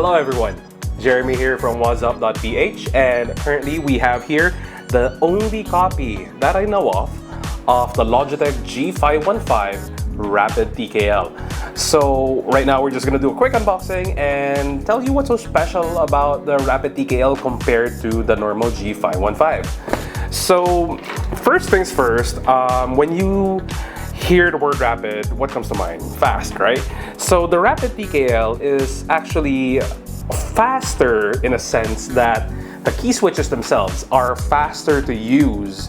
Hello everyone, Jeremy here from Wazzup.PH, and currently we have here the only copy that I know of the Logitech G515 Rapid TKL. So right now we're just going to do a quick unboxing and tell you what's so special about the Rapid TKL compared to the normal G515. So first things first, when you hear the word rapid, what comes to mind? Fast, right? So the Rapid TKL is actually faster in a sense that the key switches themselves are faster to use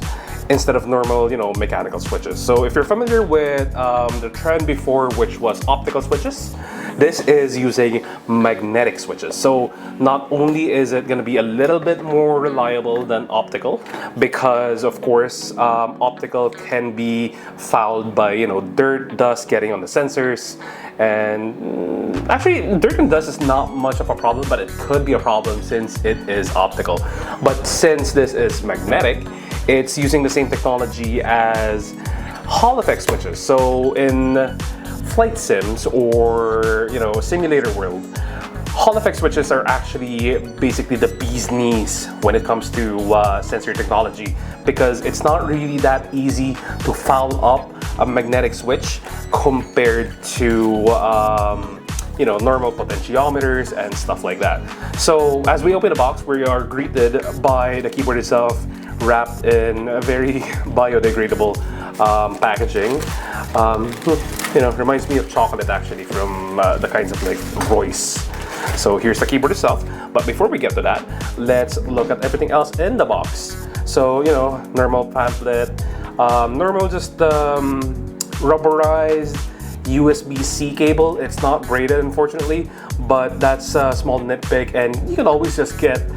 instead of normal, mechanical switches. So if you're familiar with the trend before, which was optical switches, this is using magnetic switches. So not only is it going to be a little bit more reliable than optical, because of course optical can be fouled by dirt, dust getting on the sensors, and actually dirt and dust is not much of a problem, but it could be a problem since it is optical. But since this is magnetic, it's using the same technology as Hall effect switches. So in flight sims or simulator world, Hall effect switches are actually basically the bee's knees when it comes to sensor technology, because it's not really that easy to foul up a magnetic switch compared to normal potentiometers and stuff like that. So as we open the box, we are greeted by the keyboard itself, wrapped in a very biodegradable packaging. Reminds me of chocolate actually, from the kinds of like Royce. So here's the keyboard itself. But before we get to that, let's look at everything else in the box. So normal pamphlet, normal just rubberized USB-C cable. It's not braided, unfortunately, but that's a small nitpick, and you can always just get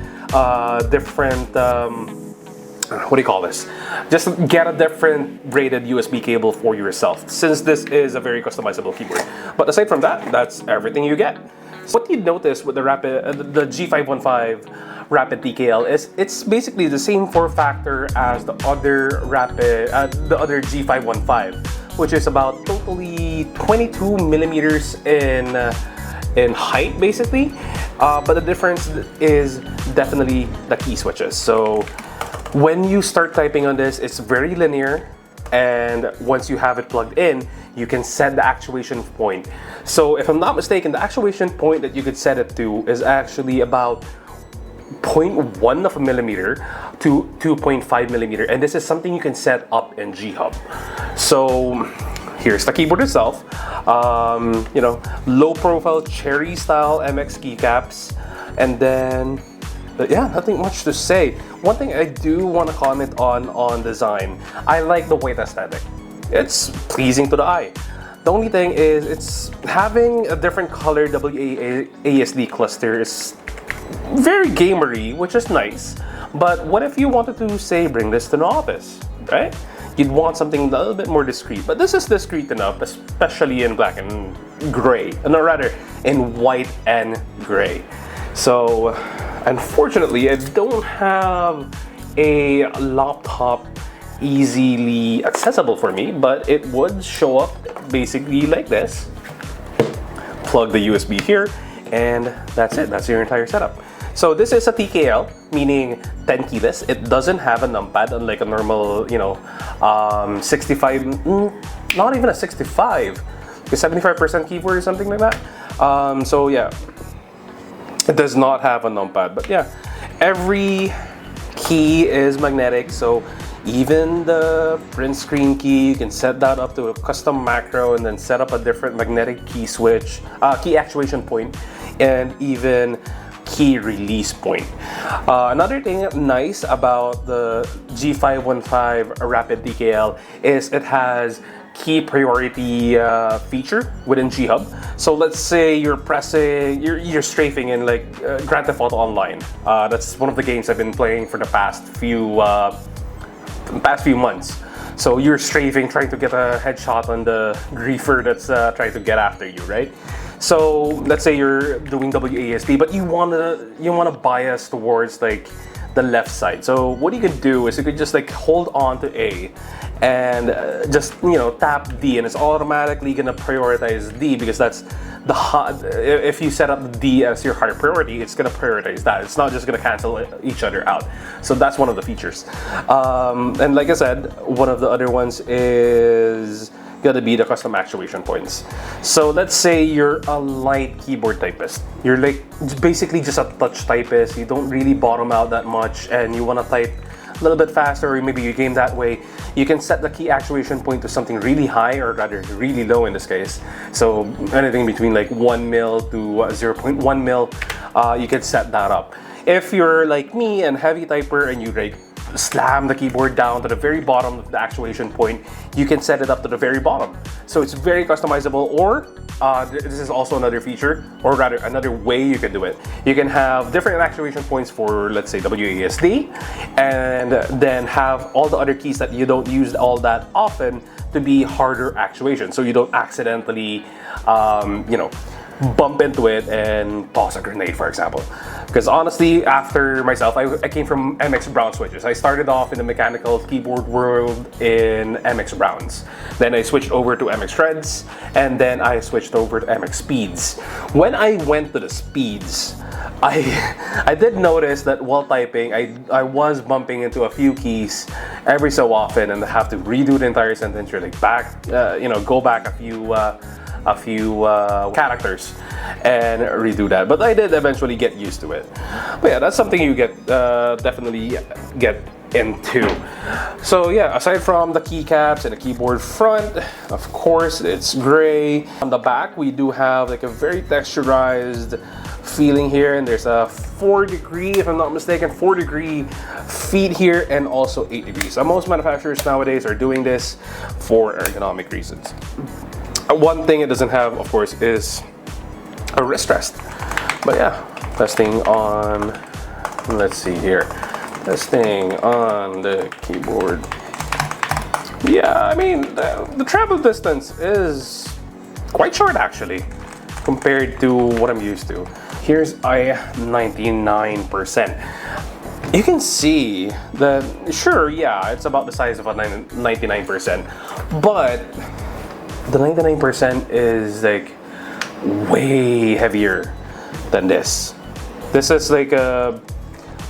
different what do you call this? Just get a different braided USB cable for yourself, since this is a very customizable keyboard. But aside from that, that's everything you get. So what you notice with the G515 Rapid TKL is it's basically the same form factor as the other G515, which is about totally 22 millimeters in height, basically. But the difference is definitely the key switches. So when you start typing on this, it's very linear, and once you have it plugged in, you can set the actuation point. So if I'm not mistaken, the actuation point that you could set it to is actually about 0.1 of a millimeter to 2.5 millimeter, and this is something you can set up in G-Hub. So here's the keyboard itself. Low profile cherry style MX keycaps, and then yeah, nothing much to say. One thing I do want to comment on design, I like the white aesthetic. It's pleasing to the eye. The only thing is it's having a different color WASD cluster is very gamery, which is nice. But what if you wanted to say bring this to the office, right? You'd want something a little bit more discreet, but this is discreet enough, especially in black and gray, no, rather in white and gray. So unfortunately, I don't have a laptop easily accessible for me, but it would show up basically like this. Plug the USB here, and that's it. That's your entire setup. So this is a TKL, meaning 10 keyless. It doesn't have a numpad, unlike a normal, 65, not even a 65, a 75% keyboard or something like that. So yeah, it does not have a numpad, but yeah, every key is magnetic. So even the print screen key, you can set that up to a custom macro and then set up a different magnetic key switch, key actuation point, and even key release point. Another thing nice about the G515 Rapid TKL is it has key priority feature within G-Hub. So let's say you're strafing in like Grand Theft Auto Online. That's one of the games I've been playing for the past few months. So you're strafing, trying to get a headshot on the griefer that's trying to get after you, right? So let's say you're doing WASD, but you wanna bias towards like the left side. So what you could do is you could just like hold on to A and just tap D, and it's automatically gonna prioritize D because that's the hot. If you set up the D as your higher priority, it's gonna prioritize that. It's not just gonna cancel each other out. So that's one of the features. And like I said, one of the other ones is gonna be the custom actuation points. So let's say you're a light keyboard typist. You're like basically just a touch typist. You don't really bottom out that much, and you wanna type a little bit faster, or maybe you game that way. You can set the key actuation point to something really high, or rather really low in this case. So anything between like 1 mil to 0.1 mil, you can set that up. If you're like me and heavy typer and you like slam the keyboard down to the very bottom of the actuation point, you can set it up to the very bottom. So it's very customizable, or this is also another feature, or rather another way you can do it. You can have different actuation points for, let's say, WASD, and then have all the other keys that you don't use all that often to be harder actuation, so you don't accidentally, bump into it and toss a grenade, for example. Because honestly, after myself, I came from MX Brown switches. I started off in the mechanical keyboard world in MX Browns. Then I switched over to MX Shreds, and then I switched over to MX Speeds. When I went to the Speeds, I did notice that while typing, I was bumping into a few keys every so often, and I have to redo the entire sentence, or like go back a few characters and redo that. But I did eventually get used to it. But yeah, that's something you definitely get into. So yeah, aside from the keycaps and the keyboard front, of course, it's gray. On the back, we do have like a very texturized feeling here, and there's a 4-degree, if I'm not mistaken, 4-degree feed here, and also 8 degrees. Most manufacturers nowadays are doing this for ergonomic reasons. One thing it doesn't have, of course, is a wrist rest. But yeah, testing on, let's see here, testing on the keyboard. Yeah, I mean, the travel distance is quite short actually, compared to what I'm used to. Here's 99%. You can see that, sure, yeah, it's about the size of a 99%, but the 99% is like way heavier than this. This is like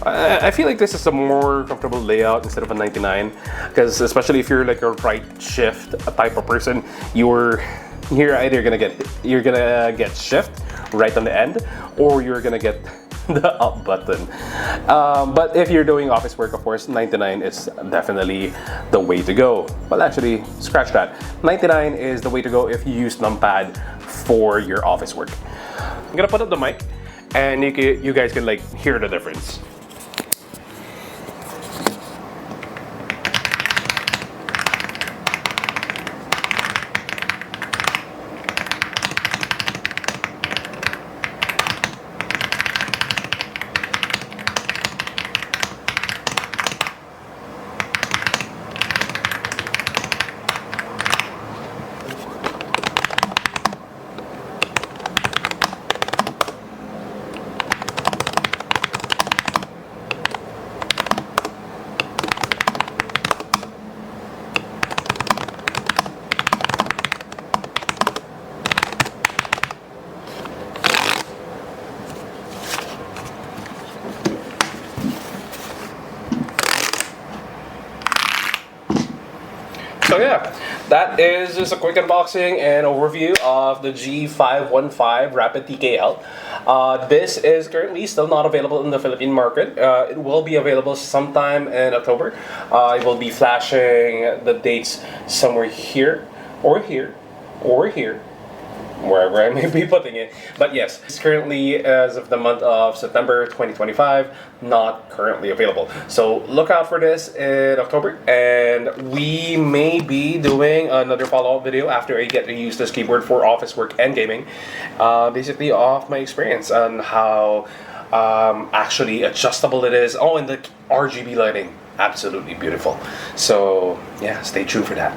I feel like this is a more comfortable layout instead of a 99, because especially if you're like a right shift type of person, you're either gonna get shift right on the end, or you're gonna get the up button. But if you're doing office work, of course, 99 is definitely the way to go. Well, actually, scratch that. 99 is the way to go if you use numpad for your office work. I'm gonna put up the mic, and you guys can like hear the difference. So yeah, that is just a quick unboxing and overview of the G515 Rapid TKL. This is currently still not available in the Philippine market. It will be available sometime in October. I will be flashing the dates somewhere here, or here, or here, wherever I may be putting it. But yes, it's currently, as of the month of September 2025, not currently available. So look out for this in October, and we may be doing another follow-up video after I get to use this keyboard for office work and gaming, basically off my experience on how actually adjustable it is. Oh, and the RGB lighting, absolutely beautiful. So yeah, stay tuned for that.